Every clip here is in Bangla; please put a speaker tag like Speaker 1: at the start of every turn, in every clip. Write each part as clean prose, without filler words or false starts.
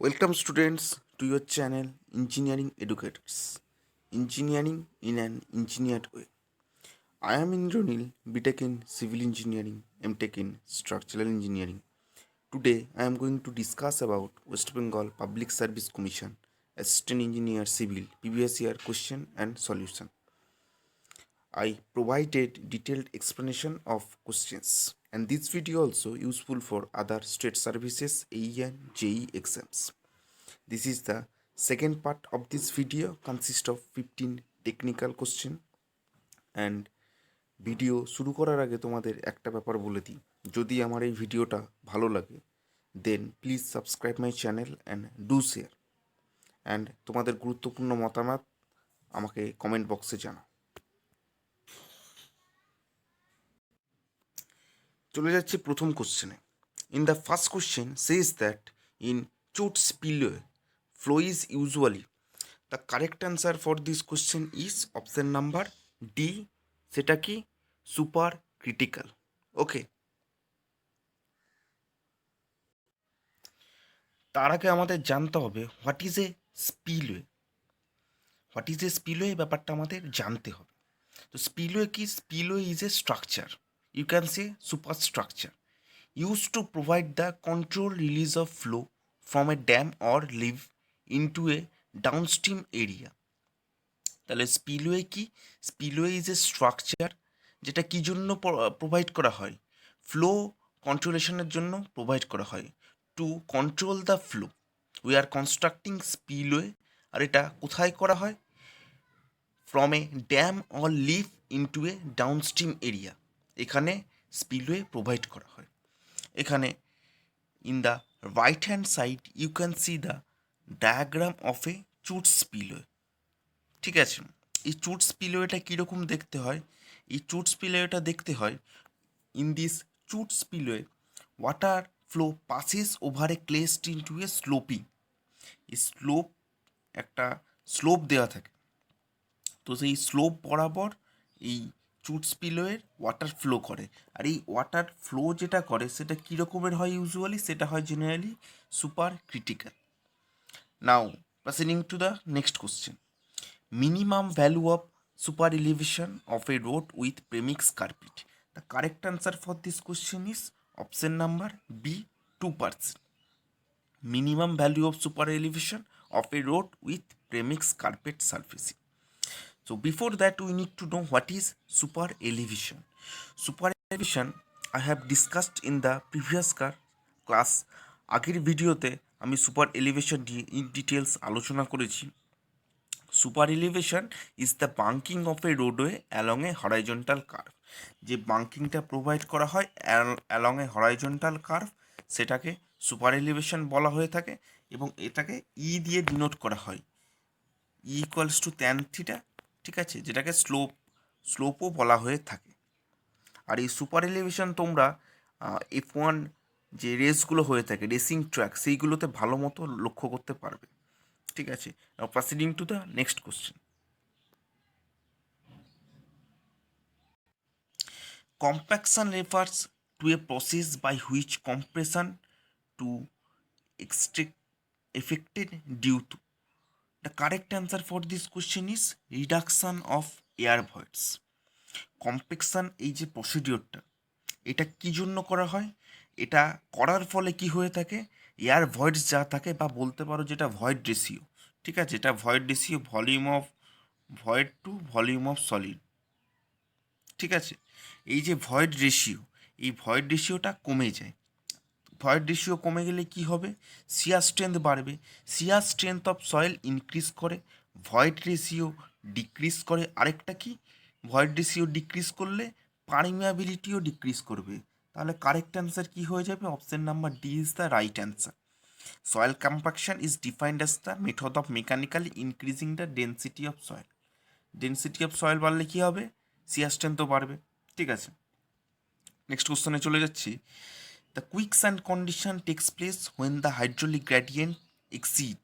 Speaker 1: Welcome students to your channel Engineering Educators. Engineering in an engineered way. I am Indranil, BTech in Civil Engineering, MTech in Structural Engineering. Today I am going to discuss about West Bengal Public Service Commission Assistant Engineer Civil previous year question and solution. I provided detailed explanation of questions, and this video also useful for other state services AE and JE exams. This is the second part of this video, consists of 15 technical question and video শুরু করার আগে তোমাদের একটা ব্যাপার বলে দিই, যদি আমার এই ভিডিওটা ভালো লাগে then please subscribe my channel and do share and তোমাদের গুরুত্বপূর্ণ মতামত আমাকে কমেন্ট বক্সে জানাও। চলে যাচ্ছে প্রথম কোশ্চেনে। In the first question says that in চোট spillway flow is usually, the correct answer for this question is option number D, সেটা কি সুপার ক্রিটিক্যাল। ওকে, তার আগে আমাদের জানতে হবে what is a spillway. What is a spillway ব্যাপারটা আমাদের জানতে হবে। তো স্পিলওয়ে কি? Spillway is a structure, you can say super structure used to provide the controlled release of flow from a dam or leave into a downstream area. তাহলে স্পিলওয়ে কি? স্পিলওয়ে ইজ এ স্ট্রাকচার যেটা কি জন্য প্রোভাইড করা হয়? ফ্লো কন্ট্রোলেশনের জন্য প্রোভাইড করা হয়। To control the flow we are constructing spillway. আর এটা কোথায় করা হয়? From a dam or leave into a downstream area, এখানে স্পিলওয়ে প্রোভাইড করা হয়। এখানে in the right hand side you can see the diagram of a chute spillway. ঠিক আছে, এই চুট স্পিলওয়েটা কীরকম দেখতে হয়? এই চুট স্পিলওয়েটা দেখতে হয়, in this chute spillway water flow passes over a closed into a slope. এই স্লোপ, একটা স্লোপ দেওয়া থাকে, তো সেই স্লোপ বরাবর এই চুট স্পিলওয়ের ওয়াটার ফ্লো করে। আর এই ওয়াটার ফ্লো যেটা করে সেটা কী রকমের হয়? ইউজুয়ালি সেটা হয় generally super critical. Now proceeding to the next question. Minimum value of super elevation of a road with premix carpet. The correct answer for this question is option number B, 2%. Minimum value of super elevation of a road with premix carpet surfacing. So before that we need to know what is super elevation. Super elevation I have discussed in the previous class. আগের ভিডিওতে আমি সুপার এলিভেশন নিয়ে ইন ডিটেলস আলোচনা করেছি। Super elevation is the banking of a roadway along a horizontal curve. যে বাঙ্কিংটা প্রোভাইড করা হয় অ্যালং এ হরাইজন্টাল কার্ভ সেটাকে সুপার এলিভেশন বলা হয়ে থাকে, এবং এটাকে ই দিয়ে ডিনোট করা হয়, ই ইকুয়ালস টু ট্যান থিটা। ঠিক আছে, যেটাকে স্লোপও বলা হয়ে থাকে। আর এই সুপার এলিভেশন তোমরা F1 যে রেসগুলো হয়ে থাকে, রেসিং ট্র্যাক, সেইগুলোতে ভালো মতো লক্ষ্য করতে পারবে। ঠিক আছে, now proceeding to the next question. Compaction refers to a process by which compression to extract affected due to. The correct answer for this question is reduction of air voids. Compaction এই যে প্রসিডিওরটা, এটা কি জন্য করা হয়? এটা করার ফলে কি হয়ে থাকে? এয়ার ভয়েডস যা থাকে, বা বলতে পারো যেটা ভয়েড রেশিও, ঠিক আছে, এটা void ratio volume of void to volume of solid. ঠিক আছে, এই যে ভয়েড রেশিও, এই ভয়েড রেশিওটা কমে যায়। ভয়েড রেশিও কমে গেলে কি হবে? শিয়ার স্ট্রেংথ বাড়বে, শিয়ার স্ট্রেংথ অফ সয়েল ইনক্রিজ করে, ভয়েড রেশিও ডিক্রিজ করে। আরেকটা কি? ভয়েড রেশিও ডিক্রিজ করলে পারমিয়াবিলিটিও ডিক্রিজ করবে। তাহলে কারেক্ট অ্যান্সার কী হয়ে যাবে? Option number D is the right answer. Soil compaction is defined as the method of mechanically increasing the density of soil. Density of soil বাড়লে কী হবে? শিয়ার স্ট্রেংথও বাড়বে। ঠিক আছে, নেক্সট কোশ্চেনে চলে যাচ্ছি। The quicksand condition takes place when the hydraulic gradient exceed.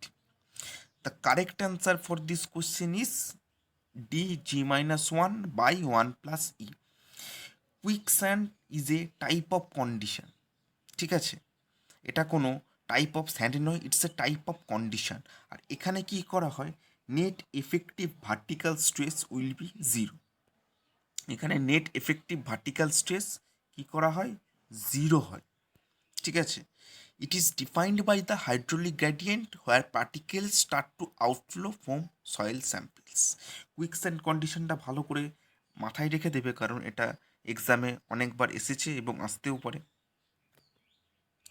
Speaker 1: The correct answer for this question is D, G-1 by 1 plus E. Quicksand is a type of condition. ঠিক আছে, এটা কোনো টাইপ অফ স্যান্ড নয়, it's a type of condition. আর এখানে কি করা হয়, net effective vertical stress will be zero. এখানে নেট এফেক্টিভ ভার্টিক্যাল স্ট্রেস কি করা হয়, জিরো হয়। ঠিক আছে, it is defined by the hydraulic gradient where particles start to outflow from soil samples. Quicksand কন্ডিশনটা ভালো করে মাথায় রেখে দেবে, কারণ এটা এক্সামে অনেকবার এসেছে এবং আসতেও পারে।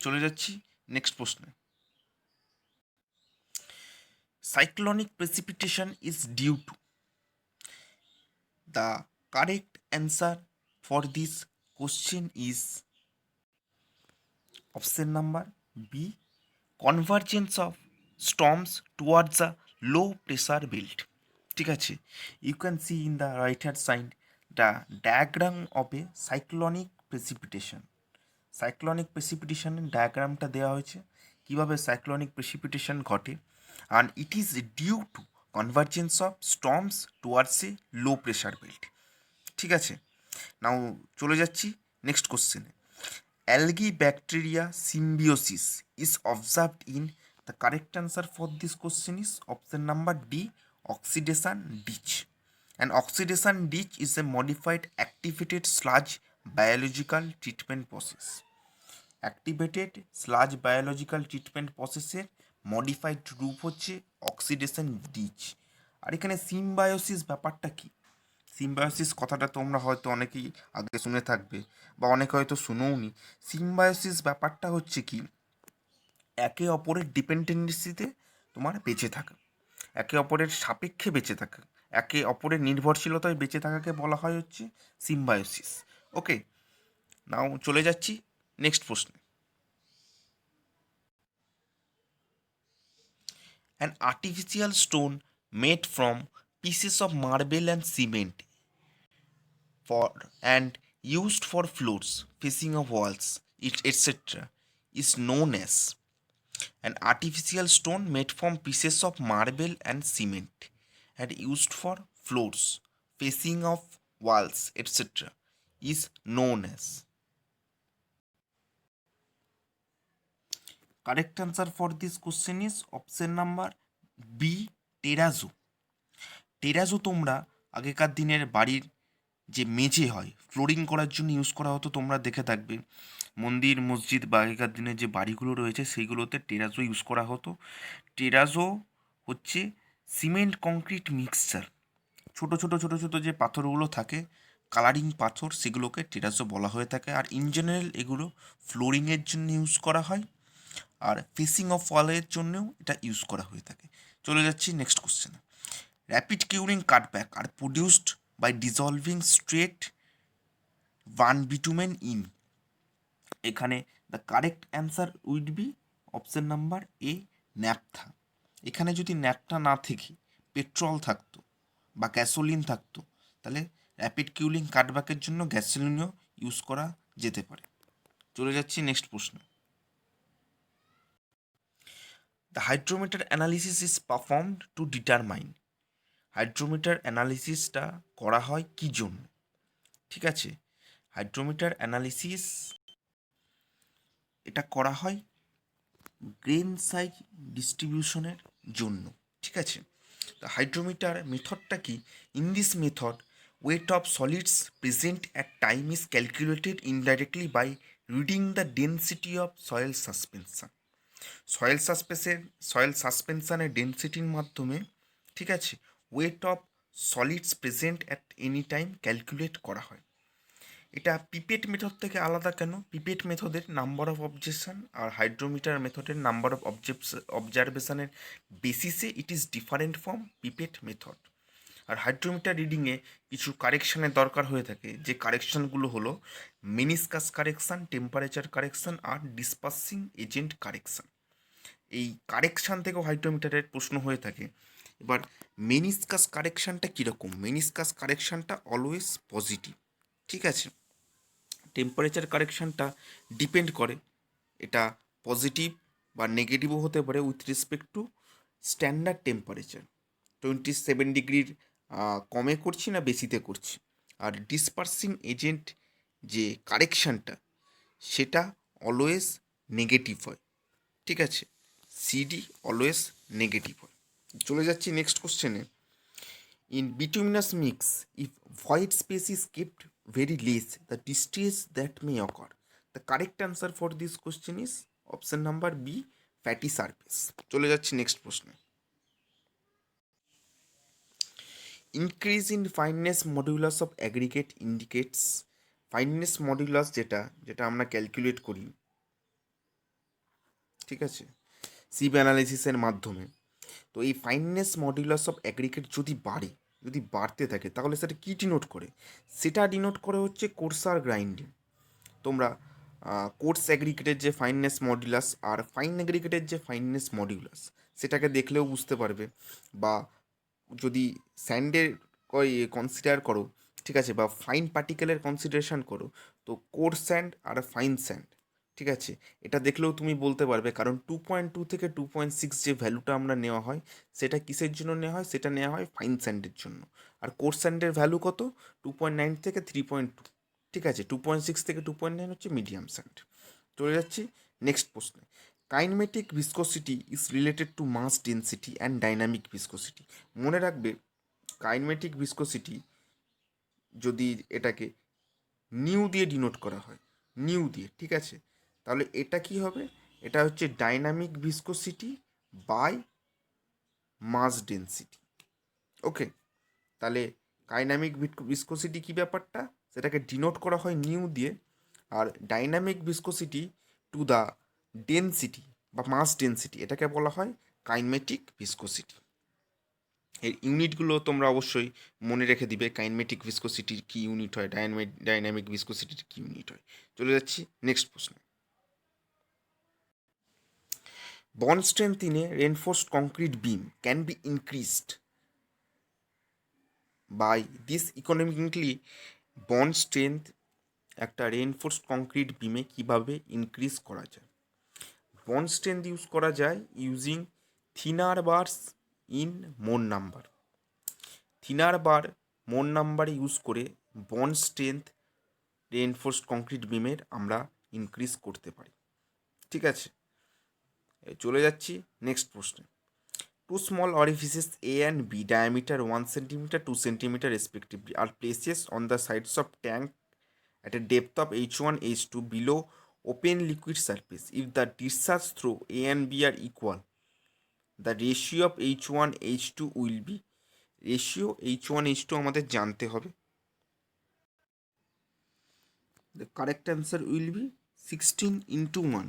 Speaker 1: চলে যাচ্ছি নেক্সট প্রশ্নে। Cyclonic precipitation is due to, the correct answer for this question is option number B, convergence of storms towards a low pressure belt. ঠিক আছে, you can see in the right hand side the diagram of a cyclonic precipitation. Cyclonic প্রেসিপিটেশনের ডায়াগ্রামটা দেওয়া হয়েছে, কীভাবে সাইক্লোনিক প্রেসিপিটেশন ঘটে, and it is due to convergence of storms towards a low pressure belt. ঠিক আছে, নাও চলে যাচ্ছি নেক্সট কোশ্চেনে। Algae bacteria Symbiosis is observed in, the correct answer for this question is option number D, oxidation ditch. An oxidation ditch is a modified activated sludge biological treatment process. Activated sludge biological treatment প্রসেসের মডিফাইড রূপ হচ্ছে অক্সিডেশন ডিচ। আর এখানে সিম্বায়োসিস ব্যাপারটা কি, সিম্বায়োসিস কথাটা তোমরা হয়তো অনেকেই আগে শুনে থাকবে বা অনেকে হয়তো শুনোওনি। সিম্বায়োসিস ব্যাপারটা হচ্ছে কি, একে অপরের ডিপেন্ডেন্সিতে তোমার বেঁচে থাকা, একে অপরের সাপেক্ষে বেঁচে থাকা, একে অপরের নির্ভরশীলতায় বেঁচে থাকাকে বলা হয় হচ্ছে সিম্বায়োসিস। ওকে, নাও চলে যাচ্ছি নেক্সট প্রশ্নে। An artificial stone made from pieces of marble and cement for and used for floors, facing of walls, etc. is known as, an artificial stone made from pieces of marble and cement and used for floors, facing of walls, etc. is known as. Correct answer for this question is option number B, টেরাজো। টেরাজো তোমরা আগেকার দিনের বাড়ির যে মেঝে হয় ফ্লোরিং করার জন্য ইউজ করা হতো, তোমরা দেখে থাকবে মন্দির মসজিদ বা আগেকার দিনের যে বাড়িগুলো রয়েছে সেইগুলোতে টেরাজো ইউজ করা হতো। টেরাজো হচ্ছে সিমেন্ট কংক্রিট মিক্সচার, ছোট ছোট ছোট ছোট যে পাথরগুলো থাকে কালারিং পাথর, সেগুলোকে টেরাজো বলা হয়ে থাকে। আর ইন জেনারেল এগুলো ফ্লোরিংয়ের জন্য ইউজ করা হয়, আর ফেসিং অফ ওয়ালের জন্যও এটা ইউজ করা হয়ে থাকে। চলে যাচ্ছি নেক্সট কোশ্চেনে। Rapid curing cutback are produced by dissolving straight one bitumen in, এখানে the correct answer would be option number A, naphtha. এখানে যদি ন্যাপথা না থেকে পেট্রোল থাকতো বা গ্যাসোলিন থাকতো, তাহলে র্যাপিড কিউলিং কাটব্যাকের জন্য গ্যাসোলিনও ইউজ করা যেতে পারে। চলে যাচ্ছি নেক্সট প্রশ্ন। The hydrometer analysis is performed to determine, hydrometer অ্যানালিসিসটা করা হয় কী জন্য? ঠিক আছে, হাইড্রোমিটার অ্যানালিসিস এটা করা হয় গ্রেন সাইজ ডিস্ট্রিবিউশনের জন্য। ঠিক আছে, দ্য হাইড্রোমিটার মেথডটা কি? In this method weight of solids present at time is calculated indirectly by reading the density of soil suspension. Soil সাসপেনশনের ডেন্সিটির মাধ্যমে, ঠিক আছে, weight of solids present at any time calculate করা হয়। এটা পিপেট মেথড থেকে আলাদা কেন? পিপেট মেথডের নাম্বার অফ অবজেকশন আর হাইড্রোমিটার মেথডের নাম্বার অফ অবজারভেশনের বেসিসে it is different from pipette method. আর হাইড্রোমিটার রিডিংয়ে কিছু কারেকশানের দরকার হয়ে থাকে, যে কারেকশানগুলো হলো মেনিসকাস কারেকশান, টেম্পারেচার কারেকশান আর ডিসপার্সিং এজেন্ট কারেকশান। এই কারেকশান থেকেও হাইড্রোমিটারের প্রশ্ন হয়ে থাকে। এবার মেনিসকাস কারেকশানটা কীরকম? মেনিসকাস কারেকশানটা অলওয়েজ পজিটিভ। ঠিক আছে, টেম্পারেচার কারেকশানটা ডিপেন্ড করে, এটা পজিটিভ বা নেগেটিভও হতে পারে with respect two standard temperature, 27 ডিগ্রির কমে করছি না বেশিতে করছি। আর ডিসপার্সিং এজেন্ট যে কারেকশানটা সেটা অলওয়েজ নেগেটিভ হয়। ঠিক আছে, সিডি অলওয়েজ নেগেটিভ হয়। চলে যাচ্ছি নেক্সট কোশ্চেনে। In bituminous mix if void space is kept very less the distress that may occur. The correct answer for this question is option number B, fatty surface. চলে যাচ্ছি নেক্সট প্রশ্নে। Increase in fineness modulus of aggregate indicates, fineness modulus যেটা যেটা আমরা ক্যালকুলেট করি, ঠিক আছে, সিব অ্যানালিসিসের মাধ্যমে। তো এই ফাইননেস মডুলাস অফ অ্যাগ্রিগেট যদি বাড়ে, যদি বাড়তে থাকে, তাহলে সেটা কী ডিনোট করে? সেটা ডিনোট করে হচ্ছে কোর্সার গ্রাইন্ডিং। তোমরা কোর্স অ্যাগ্রিগেটের যে ফাইননেস মডুলাস আর ফাইন অ্যাগ্রিগেটের যে ফাইননেস মডুলাস, সেটাকে দেখলেও বুঝতে পারবে। বা যদি স্যান্ডের কনসিডার করো, ঠিক আছে, বা ফাইন পার্টিকেলের কনসিডারেশন করো, তো কোর্স স্যান্ড আর ফাইন স্যান্ড, ঠিক আছে, এটা দেখলেও তুমি বলতে পারবে। কারণ 2.2 থেকে 2.6 যে ভ্যালুটা আমরা নেওয়া হয়, সেটা কিসের জন্য নেওয়া হয়? সেটা নেওয়া হয় ফাইন স্যান্ডের জন্য। আর কোর্স স্যান্ডের ভ্যালু কত? 2.9 থেকে 3.2, ঠিক আছে, 2.6 থেকে 2.9 হচ্ছে মিডিয়াম স্যান্ড। চলে যাচ্ছি নেক্সট প্রশ্নে। Kinematic viscosity is related to mass density and dynamic viscosity. মনে রাখবে, কাইনেমেটিক ভিসকোসিটি যদি এটাকে নিউ দিয়ে ডিনোট করা হয়, নিউ দিয়ে, ঠিক আছে, তাহলে এটা কি হবে? এটা হচ্ছে dynamic viscosity by mass density. Okay, তাহলে কাইনামিক ভিসকোসিটি কী ব্যাপারটা? সেটাকে ডিনোট করা হয় নিউ দিয়ে। আর dynamic viscosity to the density বা মাস ডেন্সিটি, এটাকে বলা হয় কাইনেমেটিক ভিসকোসিটি। এর ইউনিটগুলো তোমরা অবশ্যই মনে রেখে দিবে। কাইনেমেটিক ভিসকোসিটির কী ইউনিট হয়, ডাইনামিক ভিসকোসিটির কী ইউনিট হয়। চলে যাচ্ছি নেক্সট প্রশ্ন। Bond strength in a reinforced concrete beam can be increased by this economically. Bond strength একটা রেনফোর্সড কংক্রিট বিমে কীভাবে ইনক্রিজ করা যায়? বন্ড স্ট্রেংথ ইউজ করা যায় using thinner bars in more number. Thinner bar more number use করে বন্ড স্ট্রেংথ রেনফোর্সড কংক্রিট বিমের আমরা ইনক্রিজ করতে পারি, ঠিক আছে। চলে যাচ্ছি নেক্সট প্রশ্নে। Two small orifices A and B diameter 1 centimetre 2 centimetre respectively are places on the sides of tank at a depth of h1 h2 below open liquid surface. If the discharge through a and b are equal, the ratio of h1 h2 will be, ratio h1 h2 আমাদের জানতে হবে। The correct answer will be 16:1।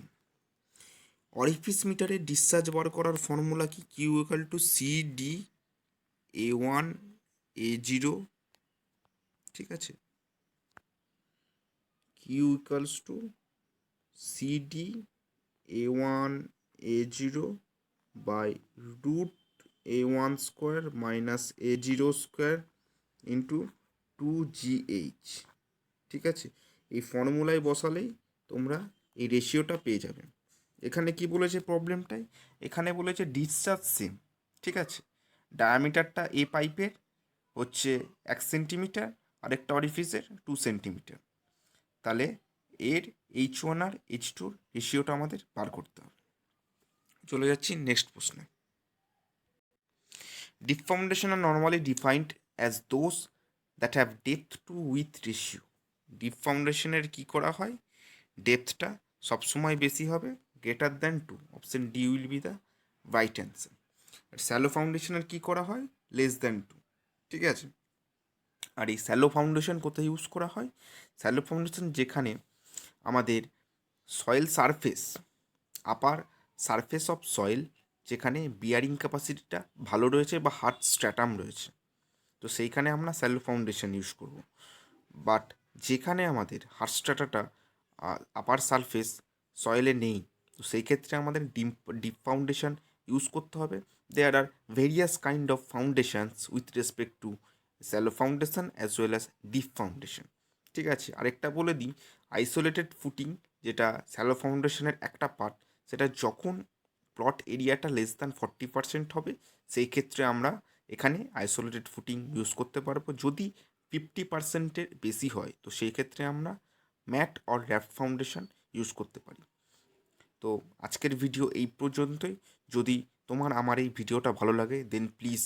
Speaker 1: Orifice মিটারে ডিসচার্জ বার করার ফর্মুলা কি? Q equal to C D a1 a0, ঠিক আছে, Q equals to C D a1 a0 by root a1 square minus a0 square into 2gh, ঠিক আছে। এই ফর্মুলায় বসালেই তোমরা এই রেশিওটা পেয়ে যাবে। এখানে কি বলেছে প্রবলেমটায়? এখানে বলেছে ডিসচার্জ সেম, ঠিক আছে, ডায়ামিটারটা এ পাইপের হচ্ছে 1 সেন্টিমিটার, আরেকটা অরিফিসের 2 সেন্টিমিটার। তাহলে এর h1 আর h2 রেশিওটা আমাদের বার করতে হবে। চলে যাচ্ছি নেক্সট প্রশ্নে। Deep foundation are normally defined as those that have depth to width ratio. Deep ফাউন্ডেশনের কী করা হয়? ডেপথটা সবসময় বেশি হবে, greater than 2। Option D will be the right answer. আর স্যালো ফাউন্ডেশনের কী করা হয়? লেস দ্যান 2, ঠিক আছে। আর এই স্যালো ফাউন্ডেশন কোথায় ইউজ করা হয়? স্যালো ফাউন্ডেশন যেখানে আমাদের soil surface, upper surface of soil, যেখানে বিয়ারিং ক্যাপাসিটিটা ভালো রয়েছে বা হার্ড স্ট্র্যাটাম রয়েছে, তো সেইখানে আমরা স্যালো ফাউন্ডেশন ইউজ করব। বাট যেখানে আমাদের হার্ড স্ট্র্যাটাটা আপার সারফেস সয়েলে নেই, তো সেই ক্ষেত্রে আমাদের ডিপ ফাউন্ডেশন ইউজ করতে হবে। There are various kind of foundations with respect to shallow foundation as well as deep foundation, ঠিক আছে। আরেকটা বলে দিই, আইসোলেটেড ফুটিং যেটা স্যালো ফাউন্ডেশনের একটা পার্ট, সেটা যখন প্লট এরিয়াটা লেস দ্যান 40% হবে, সেই ক্ষেত্রে আমরা এখানে আইসোলেটেড ফুটিং ইউজ করতে পারবো। যদি 50%-এর বেশি হয়, তো সেই ক্ষেত্রে আমরা mat or raft foundation use করতে পারি। তো আজকের ভিডিও এই পর্যন্তই। যদি তোমার আমার এই ভিডিওটা ভালো লাগে then please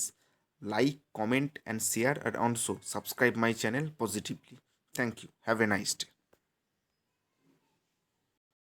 Speaker 1: like, comment and share, and also subscribe my channel positively. Thank you. Have a nice day.